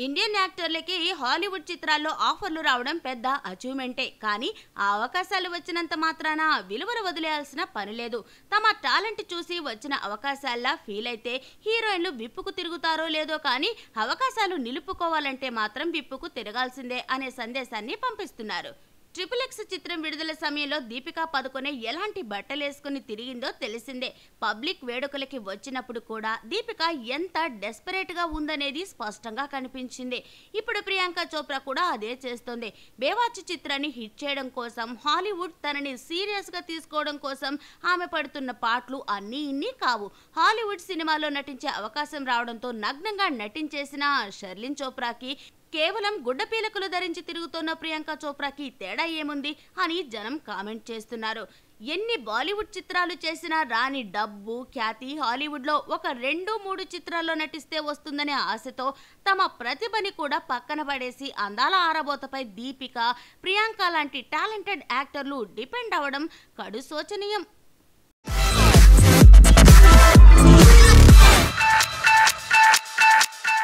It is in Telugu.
ఇండియన్ యాక్టర్లకి హాలీవుడ్ చిత్రాల్లో ఆఫర్లు రావడం పెద్ద అచీవ్మెంటే. కానీ ఆ అవకాశాలు వచ్చినంత మాత్రాన విలువలు వదిలేయాల్సిన పని లేదు. తమ టాలెంట్ చూసి వచ్చిన అవకాశాల్లా ఫీల్ అయితే హీరోయిన్లు విప్పుకు తిరుగుతారో లేదో కానీ అవకాశాలు నిలుపుకోవాలంటే మాత్రం విప్పుకు తిరగాల్సిందే అనే సందేశాన్ని పంపిస్తున్నారు. XXX చిత్రం విడుదల సమయంలో దీపికా పదుకొనే ఎలాంటి బట్టలేసుకుని తిరిగిందో తెలిసిందే. పబ్లిక్ వేడుకలకి వచ్చినప్పుడు కూడా దీపిక ఎంత డెస్పరేట్ గా ఉందనేది స్పష్టంగా కనిపించింది. ఇప్పుడు ప్రియాంక చోప్రా కూడా అదే చేస్తోంది. బేవాచ్ చిత్రాన్ని హిట్ చేయడం కోసం హాలీవుడ్ తనని సీరియస్ గా తీసుకోవడం కోసం ఆమె పడుతున్న పాటలు అన్నీ ఇన్ని కావు. హాలీవుడ్ సినిమాలో నటించే అవకాశం రావడంతో నగ్నంగా నటించేసిన షర్లిన్ చోప్రాకి కేవలం గుడ్డపీలకులు ధరించి తిరుగుతున్న ప్రియాంక చోప్రాకి తేడా ఏముంది అని జనం కామెంట్ చేస్తున్నారు. ఎన్ని బాలీవుడ్ చిత్రాలు చేసినా రాని డబ్బు ఖ్యాతి హాలీవుడ్లో ఒక 2-3 చిత్రాల్లో నటిస్తే వస్తుందనే ఆశతో తమ ప్రతిభని కూడా పక్కన పడేసి అందాల ఆరబోతపై దీపిక, ప్రియాంక లాంటి టాలెంటెడ్ యాక్టర్లు డిపెండ్ అవ్వడం కడు శోచనీయం.